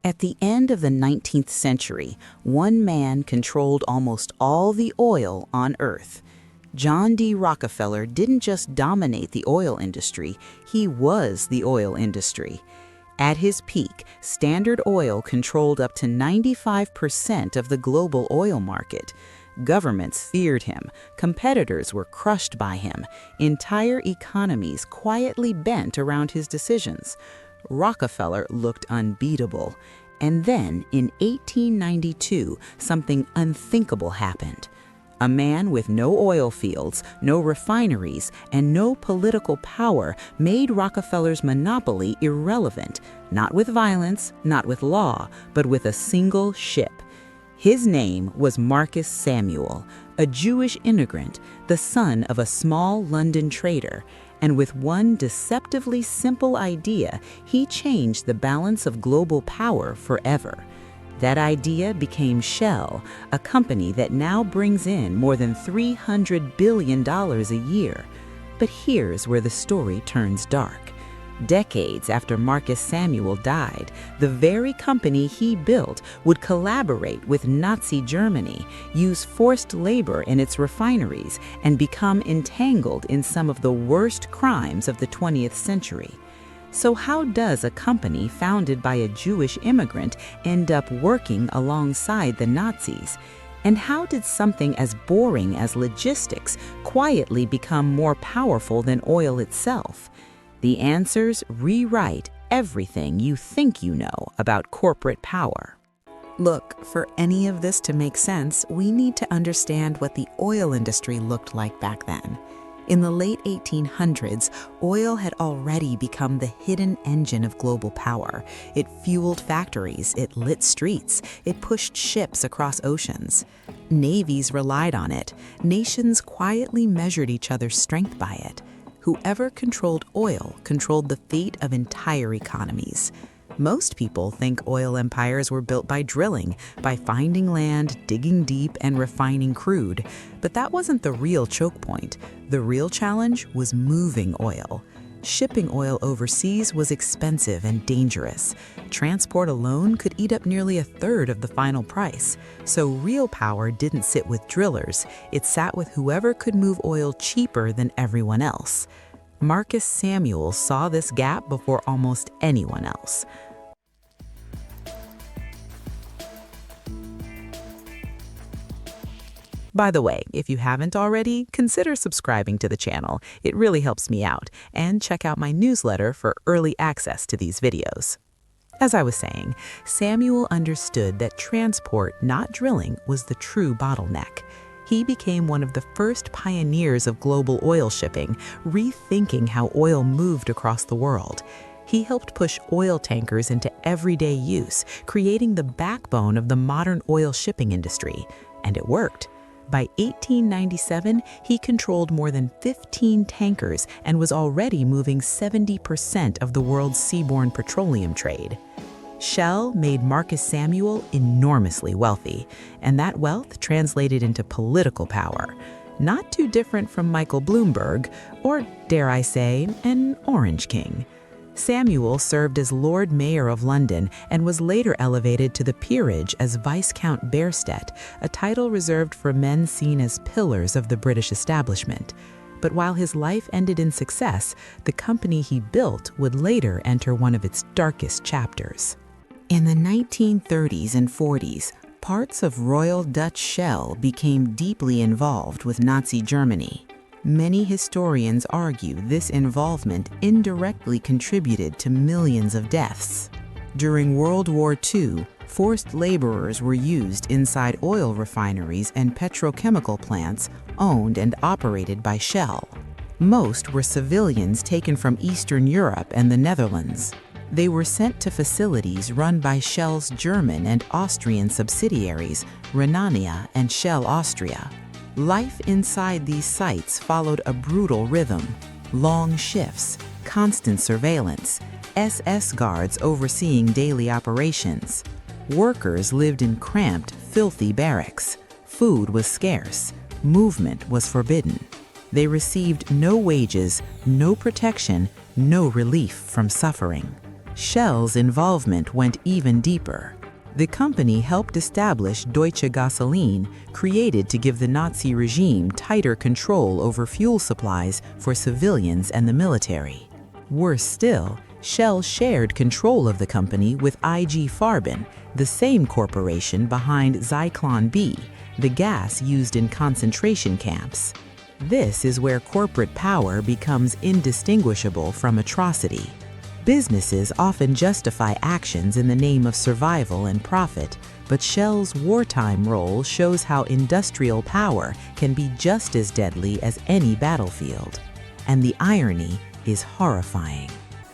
At the end of the 19th century, one man controlled almost all the oil on Earth. John D. Rockefeller didn't just dominate the oil industry, he was the oil industry. At his peak, Standard Oil controlled up to 95% of the global oil market. Governments feared him, competitors were crushed by him, entire economies quietly bent around his decisions. Rockefeller looked unbeatable. And then, in 1892, something unthinkable happened. A man with no oil fields, no refineries, and no political power made Rockefeller's monopoly irrelevant, not with violence, not with law, but with a single ship. His name was Marcus Samuel, a Jewish immigrant, the son of a small London trader. And with one deceptively simple idea, he changed the balance of global power forever. That idea became Shell, a company that now brings in more than $300 billion a year. But here's where the story turns dark. Decades after Marcus Samuel died, the very company he built would collaborate with Nazi Germany, use forced labor in its refineries, and become entangled in some of the worst crimes of the 20th century. So how does a company founded by a Jewish immigrant end up working alongside the Nazis? And how did something as boring as logistics quietly become more powerful than oil itself? The answers rewrite everything you think you know about corporate power. Look, for any of this to make sense, we need to understand what the oil industry looked like back then. In the late 1800s, oil had already become the hidden engine of global power. It fueled factories, it lit streets, it pushed ships across oceans. Navies relied on it. Nations quietly measured each other's strength by it. Whoever controlled oil controlled the fate of entire economies. Most people think oil empires were built by drilling, by finding land, digging deep, and refining crude. But that wasn't the real choke point. The real challenge was moving oil. Shipping oil overseas was expensive and dangerous. Transport alone could eat up nearly a third of the final price. So real power didn't sit with drillers, it sat with whoever could move oil cheaper than everyone else. Marcus Samuel saw this gap before almost anyone else. By the way, if you haven't already, consider subscribing to the channel. It really helps me out. And check out my newsletter for early access to these videos. As I was saying, Samuel understood that transport, not drilling, was the true bottleneck. He became one of the first pioneers of global oil shipping, rethinking how oil moved across the world. He helped push oil tankers into everyday use, creating the backbone of the modern oil shipping industry. And it worked. By 1897, he controlled more than 15 tankers and was already moving 70% of the world's seaborne petroleum trade. Shell made Marcus Samuel enormously wealthy, and that wealth translated into political power. Not too different from Michael Bloomberg, or dare I say, an Orange King. Samuel served as Lord Mayor of London and was later elevated to the peerage as Viscount Bairstead, a title reserved for men seen as pillars of the British establishment. But while his life ended in success, the company he built would later enter one of its darkest chapters. In the 1930s and 40s, parts of Royal Dutch Shell became deeply involved with Nazi Germany. Many historians argue this involvement indirectly contributed to millions of deaths. During World War II, forced laborers were used inside oil refineries and petrochemical plants owned and operated by Shell. Most were civilians taken from Eastern Europe and the Netherlands. They were sent to facilities run by Shell's German and Austrian subsidiaries, Renania and Shell Austria. Life inside these sites followed a brutal rhythm: long shifts, constant surveillance, SS guards overseeing daily operations. Workers lived in cramped, filthy barracks. Food was scarce. Movement was forbidden. They received no wages, no protection, no relief from suffering. Shell's involvement went even deeper. The company helped establish Deutsche Gasoline, created to give the Nazi regime tighter control over fuel supplies for civilians and the military. Worse still, Shell shared control of the company with IG Farben, the same corporation behind Zyklon B, the gas used in concentration camps. This is where corporate power becomes indistinguishable from atrocity. Businesses often justify actions in the name of survival and profit, but Shell's wartime role shows how industrial power can be just as deadly as any battlefield. And the irony is horrifying.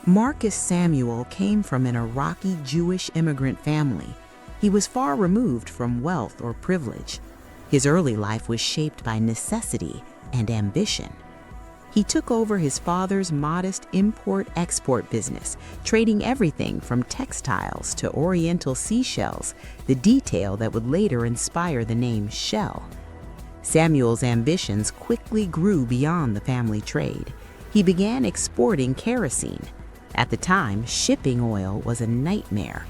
Marcus Samuel came from an Iraqi Jewish immigrant family. He was far removed from wealth or privilege. His early life was shaped by necessity and ambition. He took over his father's modest import-export business, trading everything from textiles to oriental seashells, the detail that would later inspire the name Shell. Samuel's ambitions quickly grew beyond the family trade. He began exporting kerosene. At the time, shipping oil was a nightmare.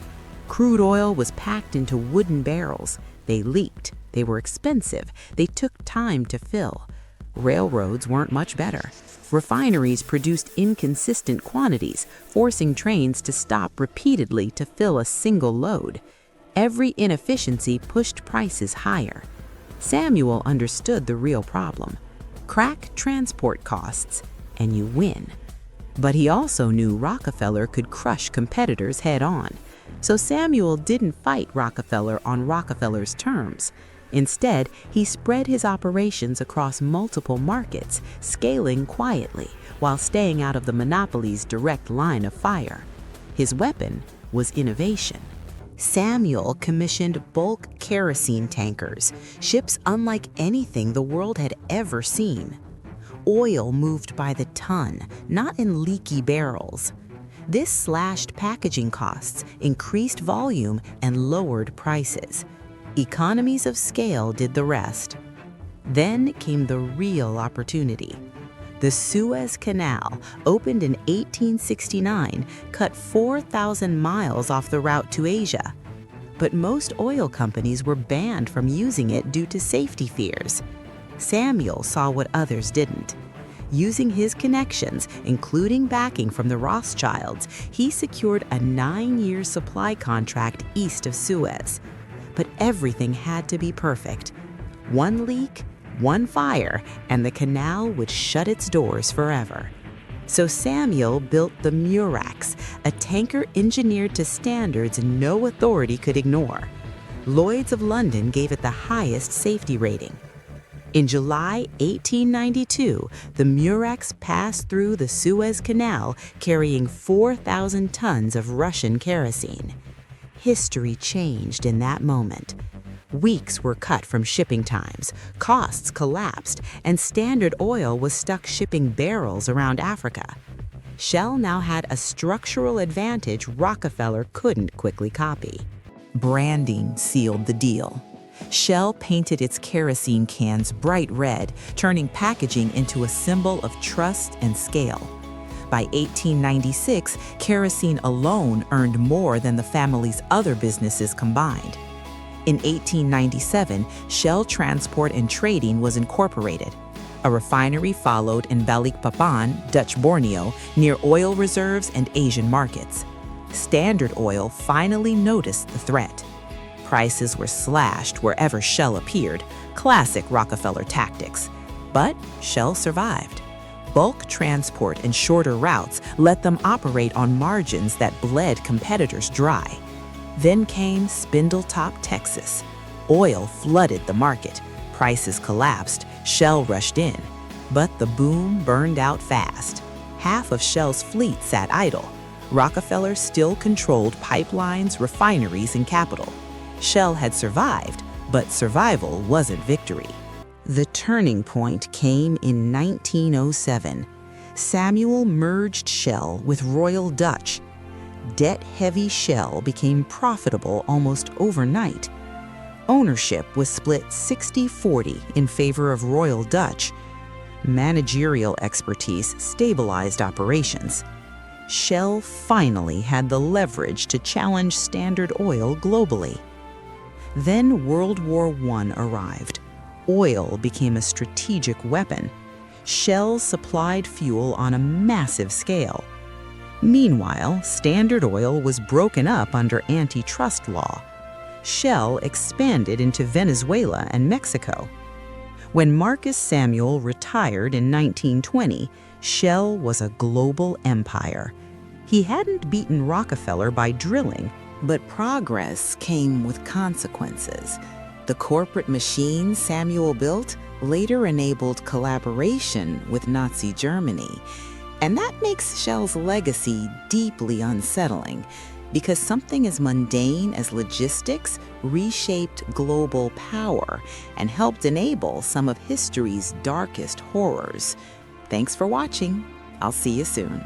Crude oil was packed into wooden barrels. They leaked. They were expensive. They took time to fill. Railroads weren't much better. Refineries produced inconsistent quantities, forcing trains to stop repeatedly to fill a single load. Every inefficiency pushed prices higher. Samuel understood the real problem. Crack transport costs, and you win. But he also knew Rockefeller could crush competitors head-on. So Samuel didn't fight Rockefeller on Rockefeller's terms. Instead, he spread his operations across multiple markets, scaling quietly while staying out of the monopoly's direct line of fire. His weapon was innovation. Samuel commissioned bulk kerosene tankers, ships unlike anything the world had ever seen. Oil moved by the ton, not in leaky barrels. This slashed packaging costs, increased volume, and lowered prices. Economies of scale did the rest. Then came the real opportunity. The Suez Canal, opened in 1869, cut 4,000 miles off the route to Asia. But most oil companies were banned from using it due to safety fears. Samuel saw what others didn't. Using his connections, including backing from the Rothschilds, he secured a 9-year supply contract east of Suez. But everything had to be perfect. One leak, one fire, and the canal would shut its doors forever. So Samuel built the Murex, a tanker engineered to standards no authority could ignore. Lloyd's of London gave it the highest safety rating. In July 1892, the Murex passed through the Suez Canal carrying 4,000 tons of Russian kerosene. History changed in that moment. Weeks were cut from shipping times, costs collapsed, and Standard Oil was stuck shipping barrels around Africa. Shell now had a structural advantage Rockefeller couldn't quickly copy. Branding sealed the deal. Shell painted its kerosene cans bright red, turning packaging into a symbol of trust and scale. By 1896, kerosene alone earned more than the family's other businesses combined. In 1897, Shell Transport and Trading was incorporated. A refinery followed in Balikpapan, Dutch Borneo, near oil reserves and Asian markets. Standard Oil finally noticed the threat. Prices were slashed wherever Shell appeared, classic Rockefeller tactics. But Shell survived. Bulk transport and shorter routes let them operate on margins that bled competitors dry. Then came Spindletop, Texas. Oil flooded the market. Prices collapsed. Shell rushed in. But the boom burned out fast. Half of Shell's fleet sat idle. Rockefeller still controlled pipelines, refineries, and capital. Shell had survived, but survival wasn't victory. The turning point came in 1907. Samuel merged Shell with Royal Dutch. Debt-heavy Shell became profitable almost overnight. Ownership was split 60-40 in favor of Royal Dutch. Managerial expertise stabilized operations. Shell finally had the leverage to challenge Standard Oil globally. Then World War I arrived. Oil became a strategic weapon. Shell supplied fuel on a massive scale. Meanwhile, Standard Oil was broken up under antitrust law. Shell expanded into Venezuela and Mexico. When Marcus Samuel retired in 1920, Shell was a global empire. He hadn't beaten Rockefeller by drilling, but progress came with consequences. The corporate machine Samuel built later enabled collaboration with Nazi Germany. And that makes Shell's legacy deeply unsettling, because something as mundane as logistics reshaped global power and helped enable some of history's darkest horrors. Thanks for watching. I'll see you soon.